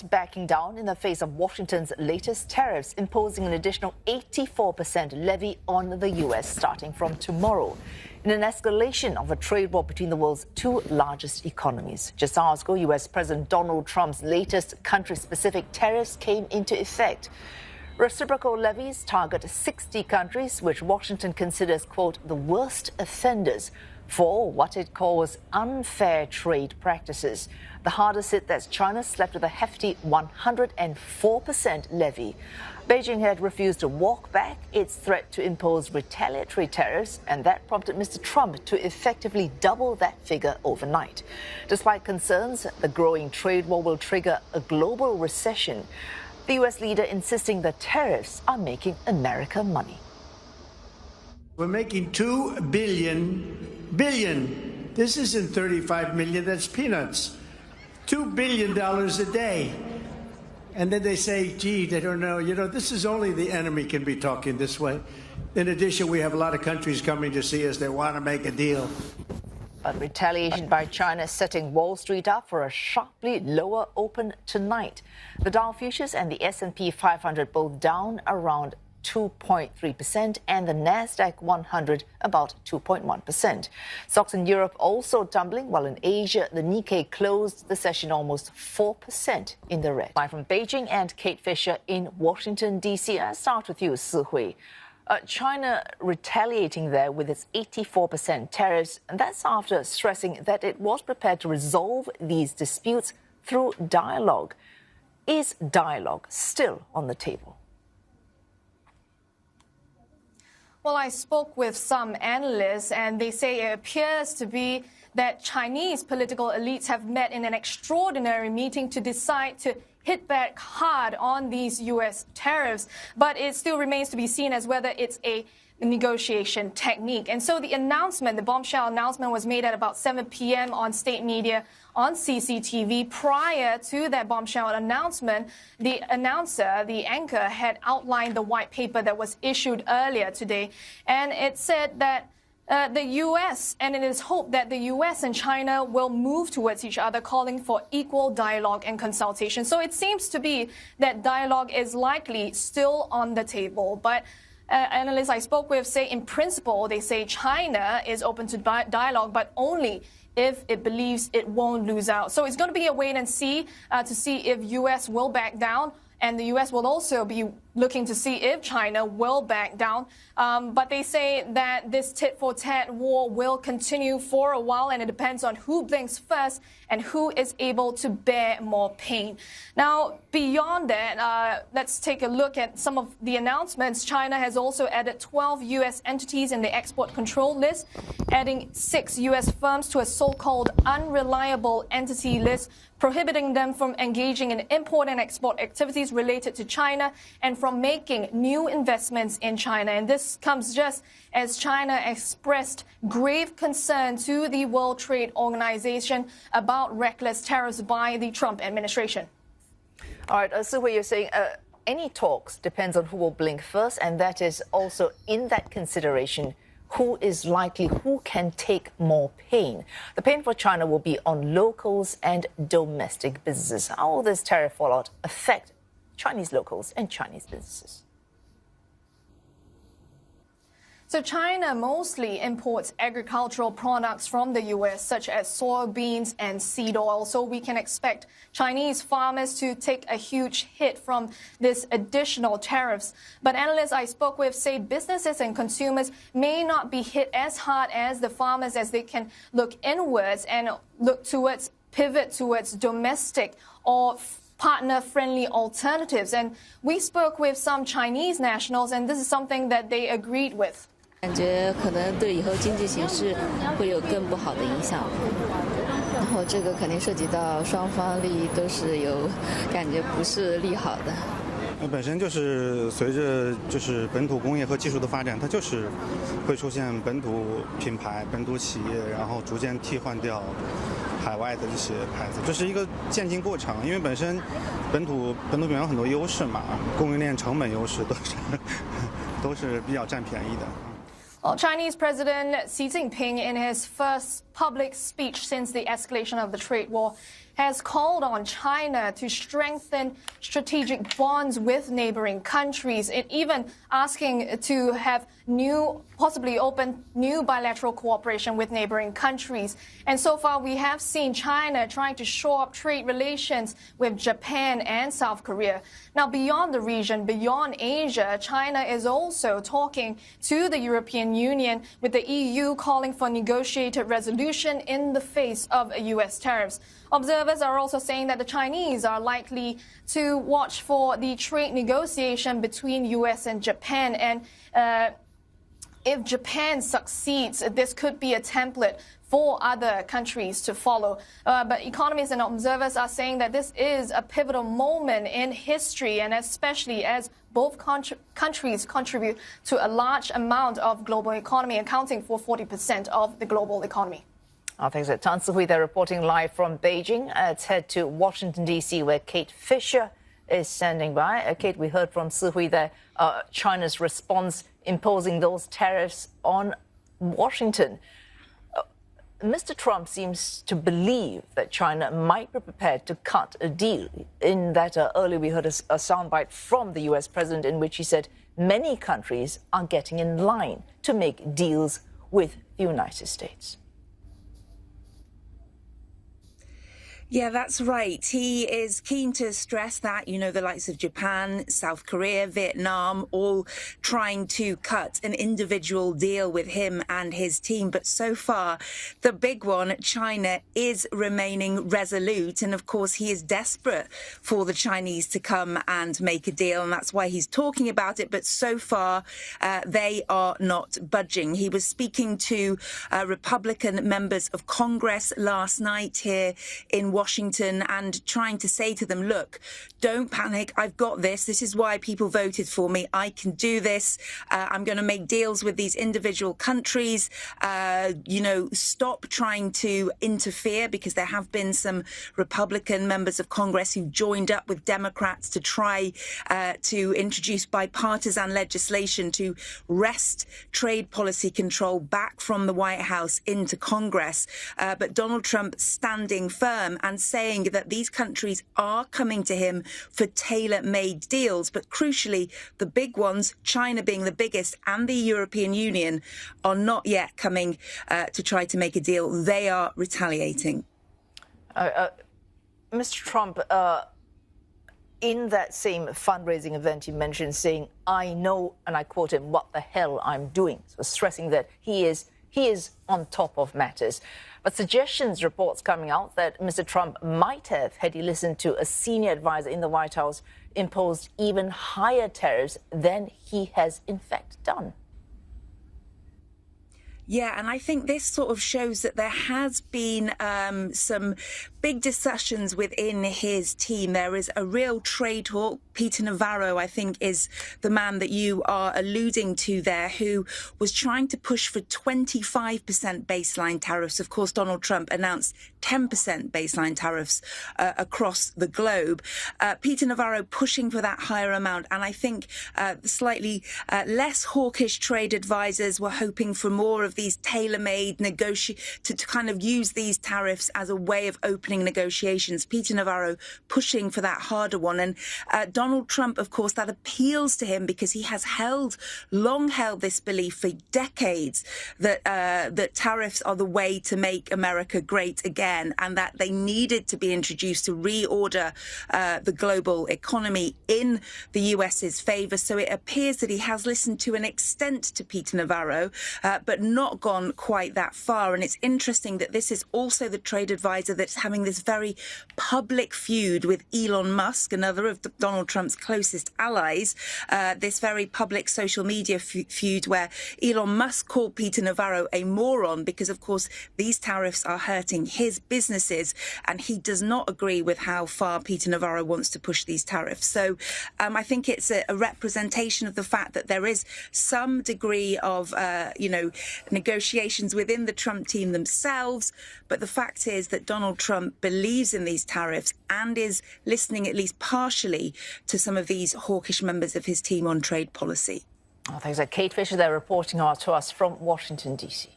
not backing down in the face of Washington's latest tariffs, imposing an additional 84% levy on the U.S. starting from tomorrow, in an escalation of a trade war between the world's two largest economies. Just hours ago, U.S. President Donald Trump's latest country-specific tariffs came into effect. Reciprocal levies target 60 countries, which Washington considers, quote, the worst offenders for what it calls unfair trade practices. The hardest hit, that's China, slapped with a hefty 104% levy. Beijing had refused to walk back its threat to impose retaliatory tariffs, and that prompted Mr. Trump to effectively double that figure overnight. Despite concerns the growing trade war will trigger a global recession, the U.S. leader insisting that tariffs are making America money. We're making $2 billion. This isn't 35 million, that's peanuts. $2 billion a day. And then they say, gee, they don't know. You know, this is only the enemy can be talking this way. In addition, we have a lot of countries coming to see us. They want to make a deal. But retaliation by China is setting Wall Street up for a sharply lower open tonight. The Dow futures and the S&P 500 both down around 2.3%, and the Nasdaq 100 about 2.1%. Stocks in Europe also tumbling, while in Asia, the Nikkei closed the session almost 4% in the red. Live from Beijing and Kate Fisher in Washington, D.C. I start with you, Si Hui. China retaliating there with its 84% tariffs, and that's after stressing that it was prepared to resolve these disputes through dialogue. Is dialogue still on the table? Well, I spoke with some analysts, and they say it appears to be that Chinese political elites have met in an extraordinary meeting to decide to hit back hard on these U.S. tariffs. But it still remains to be seen as whether it's a negotiation technique. And so the announcement, the bombshell announcement, was made at about 7 p.m. on state media on CCTV. Prior to that bombshell announcement, the announcer, the anchor, had outlined the white paper that was issued earlier today. And it said that the U.S., and it is hoped that the U.S. and China will move towards each other, calling for equal dialogue and consultation. So it seems to be that dialogue is likely still on the table. But analysts I spoke with say, in principle, they say China is open to dialogue, but only if it believes it won't lose out. So it's going to be a wait and see to see if U.S. will back down. And the U.S. will also be looking to see if China will back down. But they say that this tit-for-tat war will continue for a while, and it depends on who blinks first and who is able to bear more pain. Now, beyond that, let's take a look at some of the announcements. China has also added 12 U.S. entities in the export control list, adding 6 U.S. firms to a so-called unreliable entity list, prohibiting them from engaging in import and export activities related to China and from making new investments in China. And this comes just as China expressed grave concern to the World Trade Organization about reckless tariffs by the Trump administration. All right, so what you're saying, any talks depends on who will blink first, and that is also in that consideration who is likely, who can take more pain. The pain for China will be on locals and domestic businesses. How will this tariff fallout affect Chinese locals and Chinese businesses? So China mostly imports agricultural products from the U.S., such as soybeans and seed oil. So we can expect Chinese farmers to take a huge hit from this additional tariffs. But analysts I spoke with say businesses and consumers may not be hit as hard as the farmers, as they can look inwards and look towards, pivot towards domestic or partner-friendly alternatives. And we spoke with some Chinese nationals, and this is something that they agreed with. 感觉可能对以后经济形势会有更不好的影响，然后这个肯定涉及到双方利益都是有感觉不是利好的。本身就是随着本土工业和技术的发展，它就是会出现本土品牌、本土企业，然后逐渐替换掉海外的这些牌子，这是一个渐进过程。因为本身本土品牌有很多优势嘛，供应链成本优势都是比较占便宜的。Well, Chinese President Xi Jinping, in his first public speech since the escalation of the trade war, has called on China to strengthen strategic bonds with neighboring countries, and even asking to have possibly open new bilateral cooperation with neighboring countries. And so far, we have seen China trying to shore up trade relations with Japan and South Korea. Now, beyond the region, beyond Asia, China is also talking to the European Union, with the EU calling for negotiated resolution in the face of U.S. tariffs. Observers are also saying that the Chinese are likely to watch for the trade negotiation between U.S. and Japan. And if Japan succeeds, this could be a template for other countries to follow. But economists and observers are saying that this is a pivotal moment in history, and especially as both countries contribute to a large amount of global economy, accounting for 40% of the global economy. Thanks to Tan Si-hui. They're reporting live from Beijing. Let's head to Washington, D.C., where Kate Fisher is standing by. Kate, we heard from Si-hui there, China's response imposing those tariffs on Washington. Mr. Trump seems to believe that China might be prepared to cut a deal. In that earlier we heard a soundbite from the U.S. president in which he said many countries are getting in line to make deals with the United States. Yeah, that's right. He is keen to stress that, the likes of Japan, South Korea, Vietnam, all trying to cut an individual deal with him and his team. But so far, the big one, China, is remaining resolute. And of course, he is desperate for the Chinese to come and make a deal. And that's why he's talking about it. But so far, they are not budging. He was speaking to Republican members of Congress last night here in Washington and trying to say to them, look, don't panic. I've got this. This is why people voted for me. I can do this. I'm going to make deals with these individual countries. Stop trying to interfere, because there have been some Republican members of Congress who joined up with Democrats to try to introduce bipartisan legislation to wrest trade policy control back from the White House into Congress. But Donald Trump standing firm and saying that these countries are coming to him for tailor-made deals. But crucially, the big ones, China being the biggest, and the European Union, are not yet coming to try to make a deal. They are retaliating. Mr. Trump, in that same fundraising event he mentioned, saying, I know, and I quote him, what the hell I'm doing, so stressing that he is on top of matters. But suggestions, reports coming out that Mr. Trump might have, had he listened to a senior advisor in the White House, imposed even higher tariffs than he has in fact done. Yeah, and I think this sort of shows that there has been some big discussions within his team. There is a real trade hawk. Peter Navarro, I think, is the man that you are alluding to there, who was trying to push for 25% baseline tariffs. Of course, Donald Trump announced 10% baseline tariffs across the globe. Peter Navarro pushing for that higher amount. And I think the slightly less hawkish trade advisors were hoping for more of these tailor-made to kind of use these tariffs as a way of opening negotiations. Peter Navarro pushing for that harder one. And Donald Trump, of course, that appeals to him because he has long held this belief for decades that tariffs are the way to make America great again, and that they needed to be introduced to reorder the global economy in the US's favor. So it appears that he has listened to an extent to Peter Navarro, but not gone quite that far. And it's interesting that this is also the trade advisor that's having this very public feud with Elon Musk, another of Donald Trump's closest allies, this very public social media feud where Elon Musk called Peter Navarro a moron because, of course, these tariffs are hurting his businesses, and he does not agree with how far Peter Navarro wants to push these tariffs. So I think it's a representation of the fact that there is some degree of, negotiations within the Trump team themselves. But the fact is that Donald Trump believes in these tariffs and is listening at least partially to some of these hawkish members of his team on trade policy. Thanks. Kate Fisher there reporting to us from Washington, D.C.